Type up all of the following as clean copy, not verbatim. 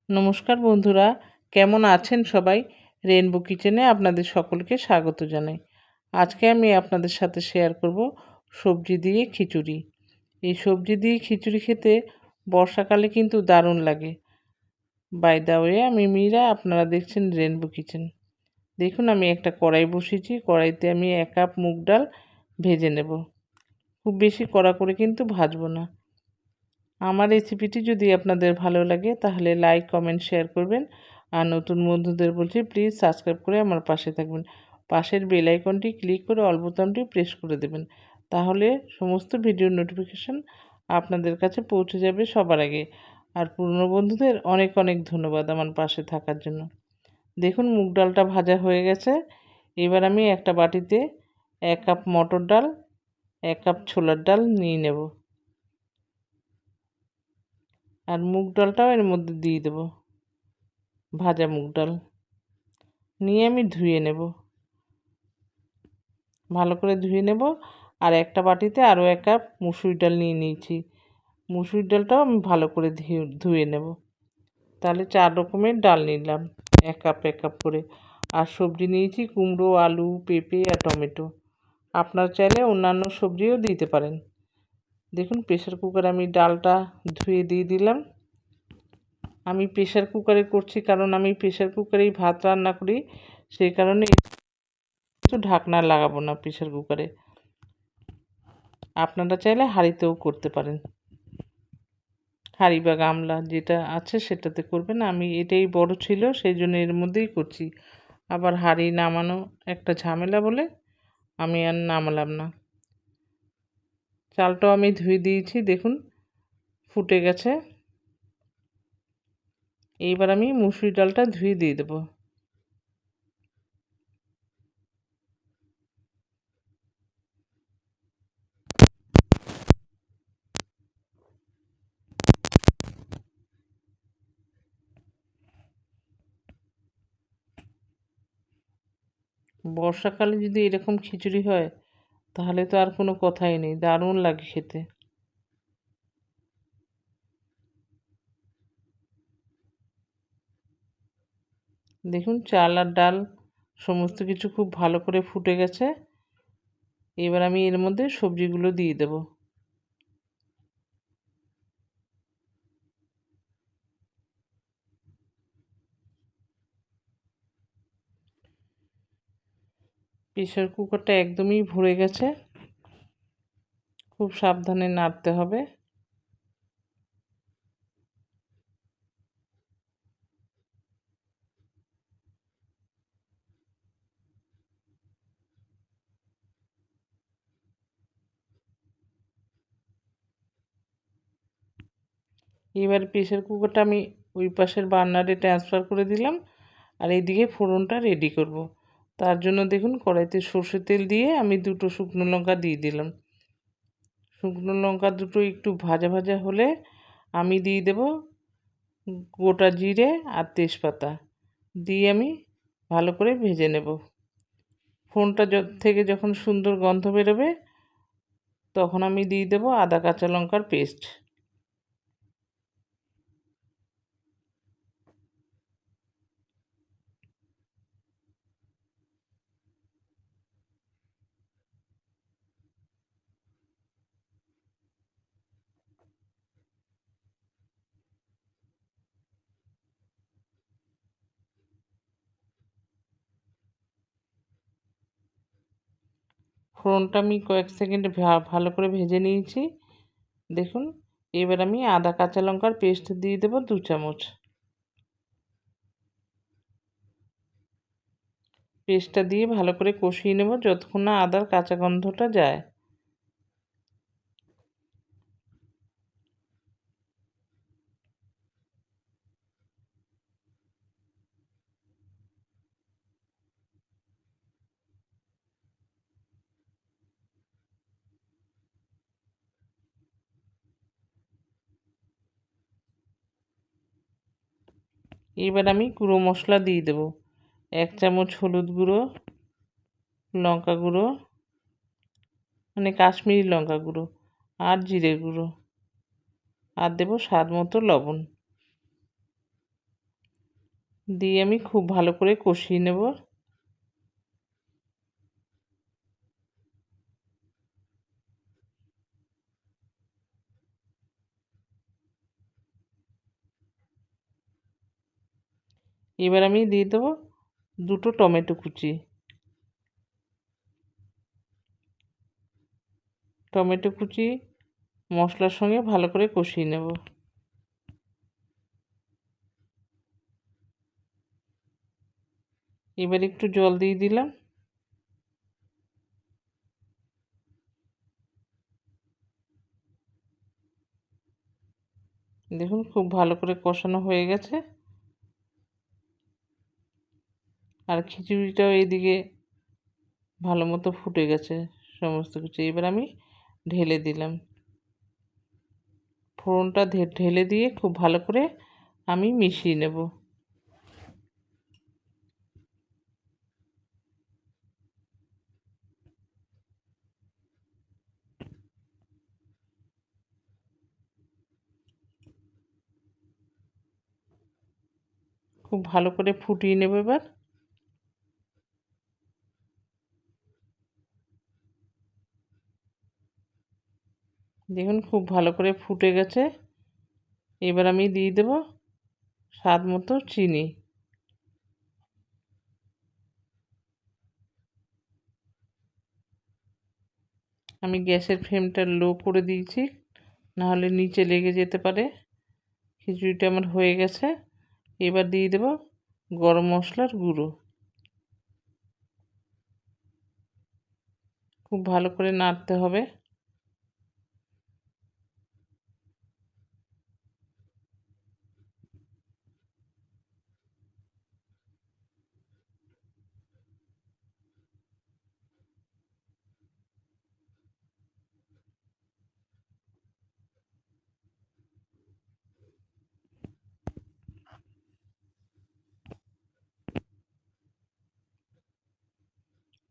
নমস্কার বন্ধুরা, কেমন আছেন সবাই? রেইনবো কিচেনে আপনাদের সকলকে স্বাগত জানাই। আজকে আমি আপনাদের সাথে শেয়ার করব সবজি দিয়ে খিচুড়ি। এই সবজি দিয়ে খিচুড়ি খেতে বর্ষাকালে কিন্তু দারুণ লাগে। বাই দ্য ওয়ে, আমি মীরা, আপনারা দেখছেন রেইনবো কিচেন। দেখুন, আমি একটা কড়াই বসিয়েছি। কড়াইতে আমি 1 কাপ মুগ ডাল ভেজে নেব। খুব বেশি কড়া করে কিন্তু ভাজবো না। আমার রেসিপিটি যদি আপনাদের ভালো লাগে তাহলে লাইক, কমেন্ট, শেয়ার করবেন। আর নতুন বন্ধুদের বলছি, প্লিজ সাবস্ক্রাইব করে আমার পাশে থাকবেন। পাশের বেল আইকনটি ক্লিক করে অল বোতামটি প্রেস করে দেবেন। তাহলে সমস্ত ভিডিওর নোটিফিকেশান আপনাদের কাছে পৌঁছে যাবে সবার আগে। আর পুরনো বন্ধুদের অনেক অনেক ধন্যবাদ আমার পাশে থাকার জন্য। দেখুন, মুগ ডালটা ভাজা হয়ে গেছে। এবার আমি একটা বাটিতে 1 কাপ মটর ডাল, 1 কাপ ছোলার ডাল নিয়ে নেব। আর মুগ ডালটাও এর মধ্যে দিয়ে দেব। ভাজা মুগ ডাল নিয়ে আমি ধুয়ে নেব, ভালো করে ধুয়ে নেব। আর একটা বাটিতে আরও 1 কাপ মুসুর ডাল নিয়ে নিয়েছি। মুসুর ডালটাও আমি ভালো করে ধুয়ে নেব। তাহলে 4 রকমের ডাল নিলাম, 1 কাপ 1 কাপ করে। আর সবজি নিয়েছি কুমড়ো, আলু, পেঁপে আর টমেটো। আপনারা চাইলে অন্যান্য সবজিও দিতে পারেন। দেখুন, প্রেসার কুকারে আমি ডালটা ধুয়ে দিয়ে দিলাম। আমি প্রেসার কুকারে করছি কারণ আমি প্রেসার কুকারেই ভাত রান্না করি, সেই কারণে একটু ঢাকনা লাগাবো না প্রেসার কুকারে। আপনারা চাইলে হাঁড়িতেও করতে পারেন, হাঁড়ি বা গামলা যেটা আছে সেটাতে করবেন। আমি এটাই বড় ছিল, সেই জন্য এর মধ্যেই করছি। আবার হাঁড়ি নামানো একটা ঝামেলা বলে আমি আর নামালাম না। চালটাও আমি ধুয়ে দিয়েছি, দেখুন ফুটে গেছে। এইবার আমি মুসুরি ডালটা ধুয়ে দিয়ে দেবো। বর্ষাকালে যদি এরকম খিচুড়ি হয় তাহলে তো আর কোনো কথাই নেই, দারুণ লাগে খেতে। দেখুন, চাল আর ডাল সমস্ত কিছু খুব ভালো করে ফুটে গেছে। এবার আমি এর মধ্যে সবজিগুলো দিয়ে দেব। প্রেসার কুকারটা একদমই ভরে গেছে, খুব সাবধানে নাড়তে হবে। এবার প্রেসার কুকারটা আমি ওই পাশের বার্নারে ট্রান্সফার করে দিলাম। আর এইদিকে ফোড়নটা রেডি করব। তার জন্য দেখুন, কড়াইতে সর্ষের তেল দিয়ে আমি 2টো শুকনো লঙ্কা দিয়ে দিলাম। শুকনো লঙ্কা দুটো একটু ভাজা ভাজা হলে আমি দিয়ে দেব গোটা জিরে আর তেজপাতা দিয়ে আমি ভালো করে ভেজে নেব। ফোড়নটা থেকে যখন সুন্দর গন্ধ বেরোবে তখন আমি দিয়ে দেব আদা কাঁচা লঙ্কার পেস্ট। ফোড়নটা আমি কয়েক সেকেন্ড ভালো করে ভেজে নিয়েছি। দেখুন, এবার আমি আদা কাঁচা লঙ্কার পেস্ট দিয়ে দেব 2 চামচ। পেস্টটা দিয়ে ভালো করে কষিয়ে নেব যতক্ষণ না আদার কাঁচা গন্ধটা যায়। এবার আমি গুঁড়ো মশলা দিয়ে দেব। 1 চামচ হলুদ গুঁড়ো, লঙ্কা গুঁড়ো মানে কাশ্মীরি লঙ্কা গুঁড়ো, আর জিরে গুঁড়ো, আর দেব স্বাদ মতো লবণ। দিয়ে আমি খুব ভালো করে কষিয়ে নেব। এবার আমি দিয়ে দেবো 2টো টমেটো কুচি। টমেটো কুচি মশলার সঙ্গে ভালো করে কষিয়ে নেব। এবার একটু জল দিয়ে দিলাম। দেখুন খুব ভালো করে কষানো হয়ে গেছে। আর খিচুড়িটাও এদিকে ভালো মতো ফুটে গেছে সমস্ত কিছু। এবার আমি ঢেলে দিলাম। ফোড়নটা ঢেলে দিয়ে খুব ভালো করে আমি মিশিয়ে নেব। খুব ভালো করে ফুটিয়ে নেব এবার। দেখুন খুব ভালো করে ফুটে গেছে। এবার আমি দিয়ে দেব স্বাদ মতো চিনি। আমি গ্যাসের ফ্লেমটা লো করে দিয়েছি, নাহলে নিচে লেগে যেতে পারে। খিচুড়িটা আমার হয়ে গেছে। এবার দিয়ে দেব গরম মশলার গুঁড়ো। খুব ভালো করে নাড়তে হবে।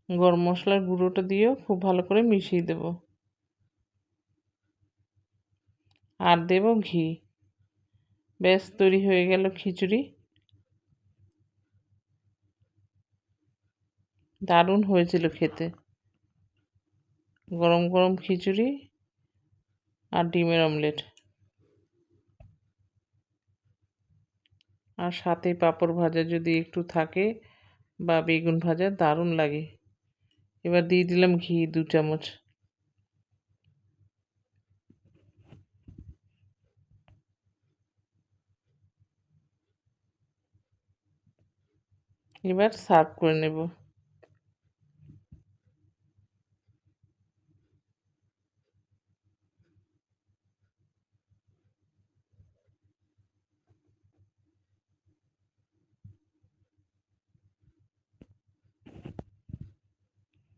গরম মশলার গুঁড়োটা দিয়েও খুব ভালো করে মিশিয়ে দেব। আর দেব ঘি। ব্যাস তৈরি হয়ে গেল খিচুড়ি। দারুণ হয়েছিল খেতে। গরম গরম খিচুড়ি আর ডিমের অমলেট, আর সাথে পাঁপড় ভাজা যদি একটু থাকে বা বেগুন ভাজা, দারুণ লাগে। এবার দিয়ে দিলাম ঘি 2 চামচ। এবার সার্ভ করে নেব।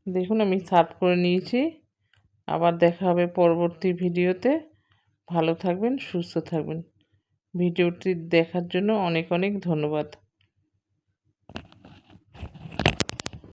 দেখুন আমি সার্ভ করে নিয়েছি। আবার দেখা হবে পরবর্তী ভিডিওতে। ভালো থাকবেন, সুস্থ থাকবেন। ভিডিওটি দেখার জন্য অনেক অনেক ধন্যবাদ।